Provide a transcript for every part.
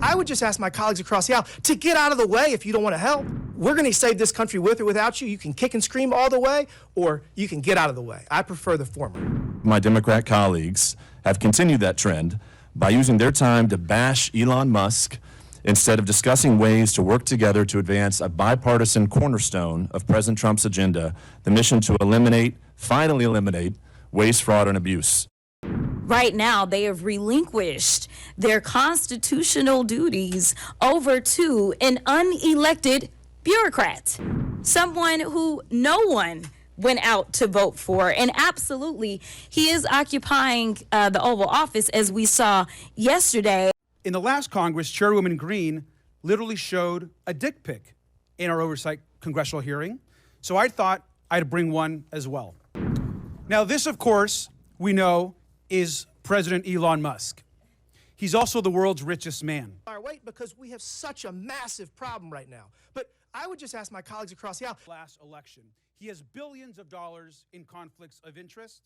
I would just ask my colleagues across the aisle to get out of the way if you don't want to help. We're going to save this country with or without you. You can kick and scream all the way, or you can get out of the way. I prefer the former. My Democrat colleagues have continued that trend by using their time to bash Elon Musk instead of discussing ways to work together to advance a bipartisan cornerstone of President Trump's agenda, the mission to finally eliminate waste, fraud, and abuse. Right now, they have relinquished their constitutional duties over to an unelected bureaucrat, someone who no one went out to vote for. And absolutely, he is occupying the Oval Office, as we saw yesterday. In the last Congress, Chairwoman Green literally showed a dick pic in our oversight congressional hearing. So I thought I'd bring one as well. Now, this, of course, we know is President Elon Musk. He's also the world's richest man. Wait, because we have such a massive problem right now. But I would just ask my colleagues across the aisle. Last election, he has billions of dollars in conflicts of interest,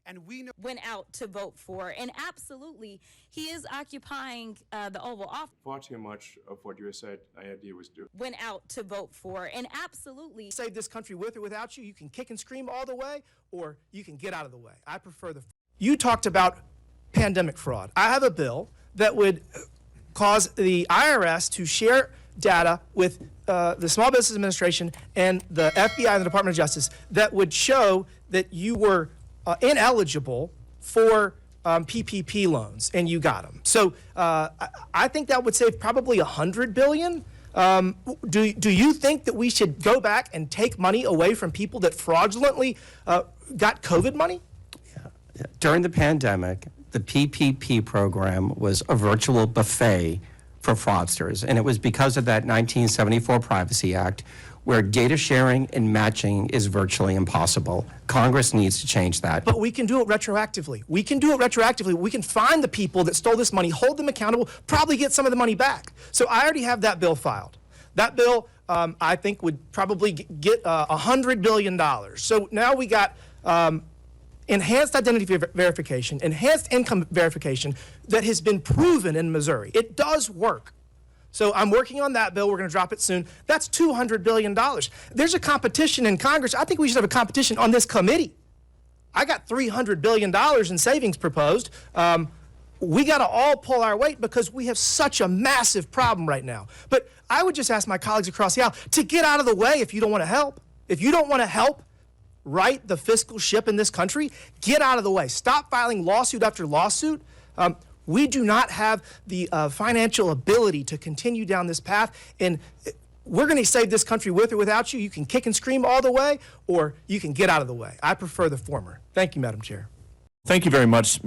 and we know went out to vote for. And absolutely, he is occupying the Oval Office. Far too much of what you said I idea was due. Went out to vote for. And absolutely, save this country with or without you. You can kick and scream all the way, or you can get out of the way. I prefer the. You talked about pandemic fraud. I have a bill that would cause the IRS to share data with the Small Business Administration and the FBI and the Department of Justice that would show that you were ineligible for PPP loans and you got them. So I think that would save probably $100 billion. Do you think that we should go back and take money away from people that fraudulently got COVID money? During the pandemic, the PPP program was a virtual buffet for fraudsters, and it was because of that 1974 Privacy Act, where data sharing and matching is virtually impossible. Congress needs to change that. But we can do it retroactively. We can do it retroactively. We can find the people that stole this money, hold them accountable, probably get some of the money back. So I already have that bill filed. That bill, I think, would probably get $100 billion. So now we got enhanced identity verification, enhanced income verification that has been proven in Missouri. It does work. So I'm working on that bill. We're going to drop it soon. That's $200 billion. There's a competition in Congress. I think we should have a competition on this committee. I got $300 billion in savings proposed. We got to all pull our weight because we have such a massive problem right now. But I would just ask my colleagues across the aisle to get out of the way if you don't want to help. If you don't want to help right the fiscal ship in this country, get out of the way. Stop filing lawsuit after lawsuit. We do not have the financial ability to continue down this path, and we're going to save this country with or without you. You can kick and scream all the way, or you can get out of the way. I prefer the former. Thank you, Madam Chair. Thank you very much,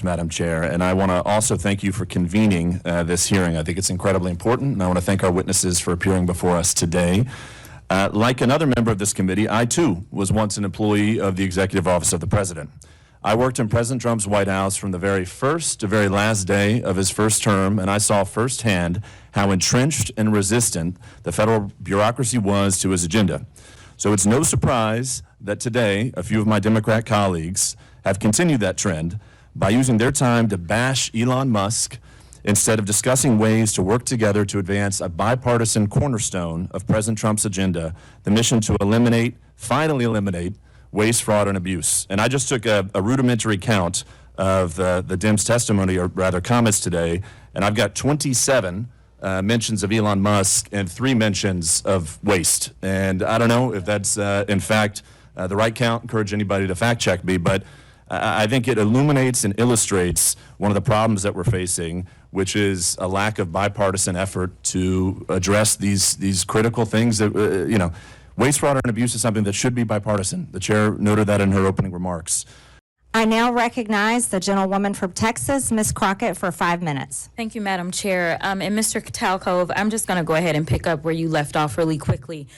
Madam Chair, and I want to also thank you for convening this hearing. I think it's incredibly important, and I want to thank our witnesses for appearing before us today. Like another member of this committee, I too was once an employee of the Executive Office of the President. I worked in President Trump's White House from the very first to very last day of his first term, and I saw firsthand how entrenched and resistant the federal bureaucracy was to his agenda. So it's no surprise that today a few of my Democrat colleagues have continued that trend by using their time to bash Elon Musk instead of discussing ways to work together to advance a bipartisan cornerstone of President Trump's agenda, the mission to finally eliminate waste, fraud, and abuse. And I just took a rudimentary count of the Dems testimony, or rather comments today, and I've got 27 mentions of Elon Musk and 3 mentions of waste. And I don't know if that's, in fact, the right count. Encourage anybody to fact check me, but I think it illuminates and illustrates one of the problems that we're facing, which is a lack of bipartisan effort to address these critical things that, waste, fraud, and abuse is something that should be bipartisan. The chair noted that in her opening remarks. I now recognize the gentlewoman from Texas, Ms. Crockett, for 5 minutes. Thank you, Madam Chair. And Mr. Talcove, I'm just going to go ahead and pick up where you left off really quickly.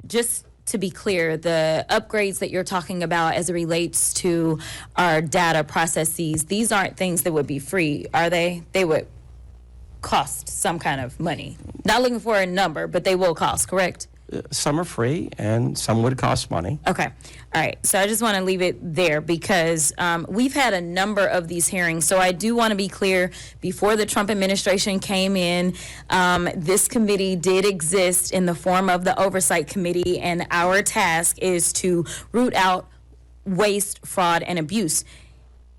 Just to be clear, the upgrades that you're talking about as it relates to our data processes, these aren't things that would be free, are they? They would cost some kind of money. Not looking for a number, but they will cost, correct? some are free and some would cost money. Okay. All right. So I just want to leave it there because we've had a number of these hearings. So I do want to be clear, before the Trump administration came in, this committee did exist in the form of the Oversight Committee, and our task is to root out waste, fraud, and abuse.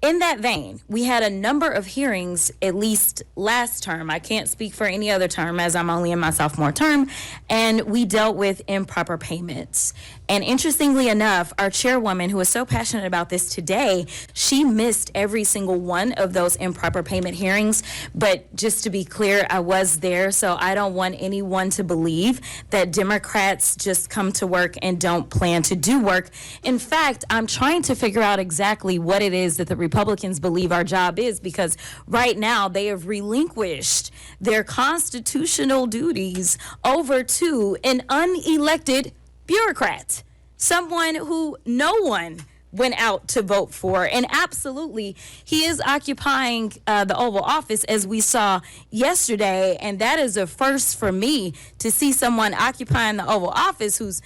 In that vein, we had a number of hearings, at least last term. I can't speak for any other term as I'm only in my sophomore term. And we dealt with improper payments. And interestingly enough, our chairwoman, who is so passionate about this today, she missed every single one of those improper payment hearings. But just to be clear, I was there, so I don't want anyone to believe that Democrats just come to work and don't plan to do work. In fact, I'm trying to figure out exactly what it is that the Republicans believe our job is, because right now they have relinquished their constitutional duties over to an unelected bureaucrat, someone who no one went out to vote for. And absolutely, he is occupying the Oval Office, as we saw yesterday. And that is a first for me, to see someone occupying the Oval Office who's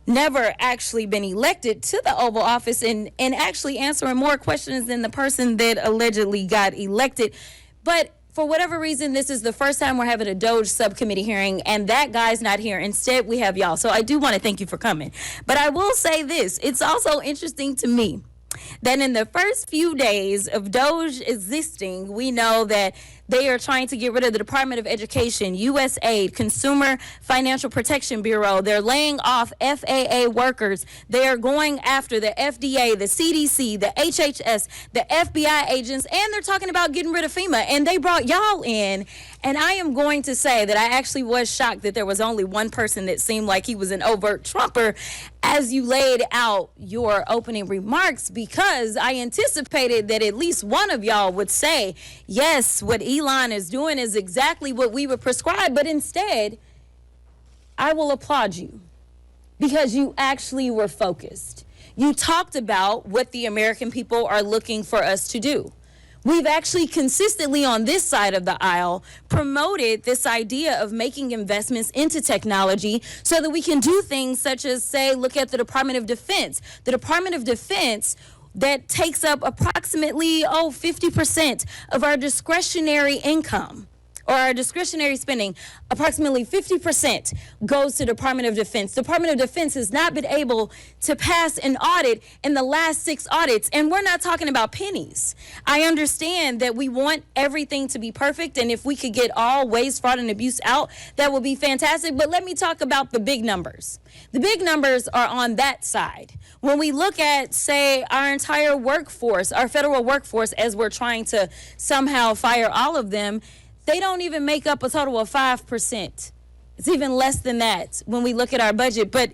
never actually been elected to the Oval Office and actually answering more questions than the person that allegedly got elected. But for whatever reason, this is the first time we're having a DOGE Subcommittee hearing, and that guy's not here. Instead, we have y'all. So I do want to thank you for coming. But I will say this. It's also interesting to me that in the first few days of DOGE existing, we know that they are trying to get rid of the Department of Education, USAID, Consumer Financial Protection Bureau. They're laying off FAA workers. They are going after the FDA, the CDC, the HHS, the FBI agents, and they're talking about getting rid of FEMA. And they brought y'all in. And I am going to say that I actually was shocked that there was only one person that seemed like he was an overt Trumper as you laid out your opening remarks, because I anticipated that at least one of y'all would say, yes, what Elon is doing is exactly what we would prescribe. But instead, I will applaud you because you actually were focused. You talked about what the American people are looking for us to do. We've actually consistently on this side of the aisle promoted this idea of making investments into technology so that we can do things such as, say, look at the Department of Defense. The Department of Defense that takes up approximately 50% of our discretionary income, or our discretionary spending. Approximately 50% goes to Department of Defense. Department of Defense has not been able to pass an audit in the last 6 audits, and we're not talking about pennies. I understand that we want everything to be perfect, and if we could get all waste, fraud, and abuse out, that would be fantastic. But let me talk about the big numbers. The big numbers are on that side. When we look at, say, our entire workforce, our federal workforce, as we're trying to somehow fire all of them, they don't even make up a total of 5%. It's even less than that when we look at our budget. But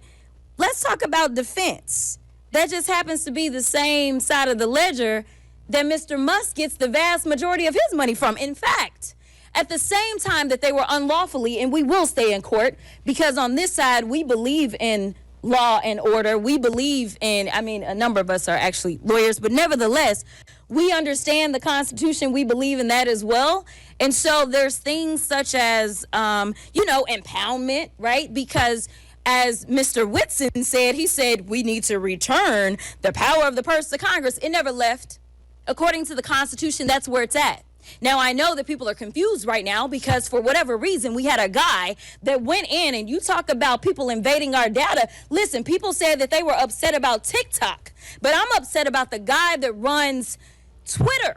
let's talk about defense. That just happens to be the same side of the ledger that Mr. Musk gets the vast majority of his money from. In fact, at the same time that they were unlawfully, and we will stay in court, because on this side, we believe in law and order. We believe in, a number of us are actually lawyers, but nevertheless, we understand the Constitution. We believe in that as well. And so there's things such as, impoundment, right? Because as Mr. Whitson said, he said, we need to return the power of the purse to Congress. It never left. According to the Constitution, that's where it's at. Now, I know that people are confused right now because for whatever reason, we had a guy that went in, and you talk about people invading our data. Listen, people said that they were upset about TikTok, but I'm upset about the guy that runs Twitter,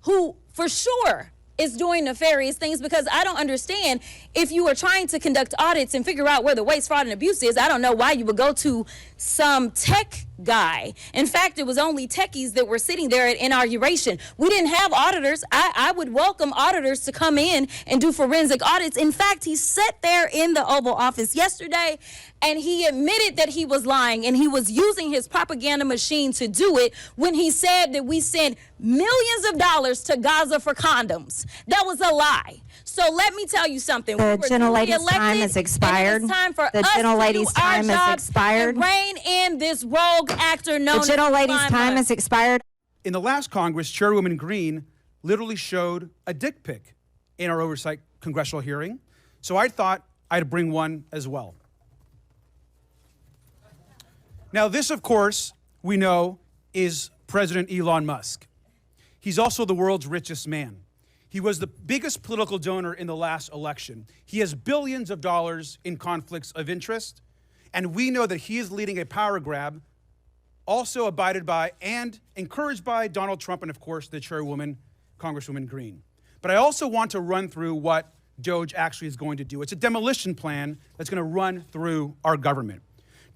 who for sure is doing nefarious things, because I don't understand, if you are trying to conduct audits and figure out where the waste, fraud, and abuse is, I don't know why you would go to some tech guy. In fact, it was only techies that were sitting there at inauguration. We didn't have auditors. I would welcome auditors to come in and do forensic audits. In fact, he sat there in the Oval Office yesterday and he admitted that he was lying, and he was using his propaganda machine to do it when he said that we sent millions of dollars to Gaza for condoms. That was a lie. So let me tell you something. The gentlelady's time has expired. It's time for the us gentlelady's to do our time has job expired. and rein in this rogue actor known The gentlelady's as time Elon has expired. In the last Congress, Chairwoman Green literally showed a dick pic in our oversight congressional hearing. So I thought I'd bring one as well. Now, this, of course, we know is President Elon Musk. He's also the world's richest man. He was the biggest political donor in the last election. He has billions of dollars in conflicts of interest, and we know that he is leading a power grab, also abided by and encouraged by Donald Trump and, of course, the chairwoman, Congresswoman Green. But I also want to run through what DOGE actually is going to do. It's a demolition plan that's going to run through our government.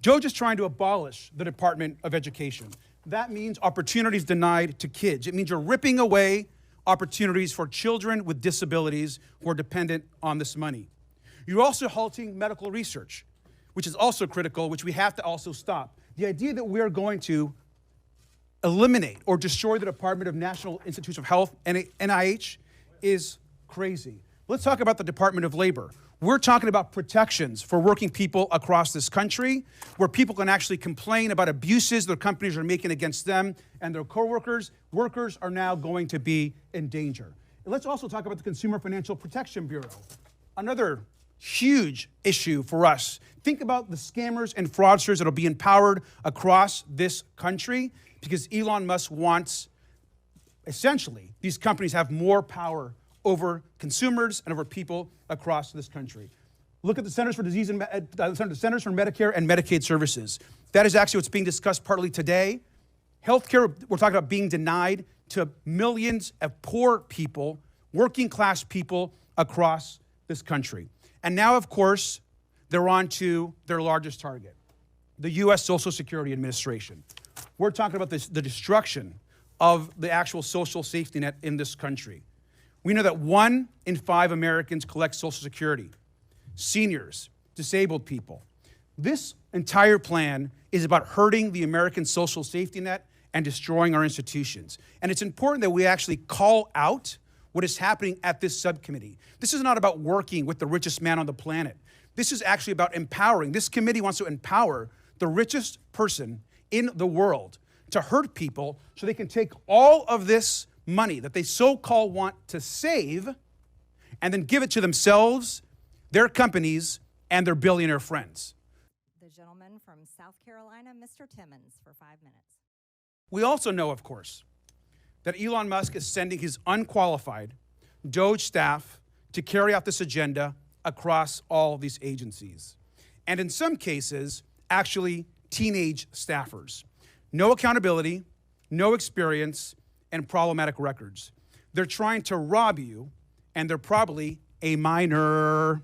DOGE is trying to abolish the Department of Education. That means opportunities denied to kids. It means you're ripping away opportunities for children with disabilities who are dependent on this money. You're also halting medical research, which is also critical, which we have to also stop. The idea that we are going to eliminate or destroy the Department of National Institutes of Health, NIH, is crazy. Let's talk about the Department of Labor. We're talking about protections for working people across this country, where people can actually complain about abuses their companies are making against them and their coworkers. Workers are now going to be in danger. And let's also talk about the Consumer Financial Protection Bureau, another huge issue for us. Think about the scammers and fraudsters that will be empowered across this country because Elon Musk wants, essentially, these companies have more power over consumers and over people across this country. Look at the Centers for Centers for Medicare and Medicaid Services. That is actually what's being discussed partly today. Healthcare, we're talking about being denied to millions of poor people, working class people across this country. And now, of course, they're on to their largest target, the U.S. Social Security Administration. We're talking about the destruction of the actual social safety net in this country. We know that 1 in 5 Americans collect Social Security, seniors, disabled people. This entire plan is about hurting the American social safety net and destroying our institutions. And it's important that we actually call out what is happening at this subcommittee. This is not about working with the richest man on the planet. This is actually about empowering. This committee wants to empower the richest person in the world to hurt people so they can take all of this money that they so-called want to save and then give it to themselves, their companies, and their billionaire friends. The gentleman from South Carolina, Mr. Timmons, for 5 minutes. We also know, of course, that Elon Musk is sending his unqualified DOGE staff to carry out this agenda across all these agencies. And in some cases, actually teenage staffers. No accountability, no experience, and problematic records. They're trying to rob you, and they're probably a minor.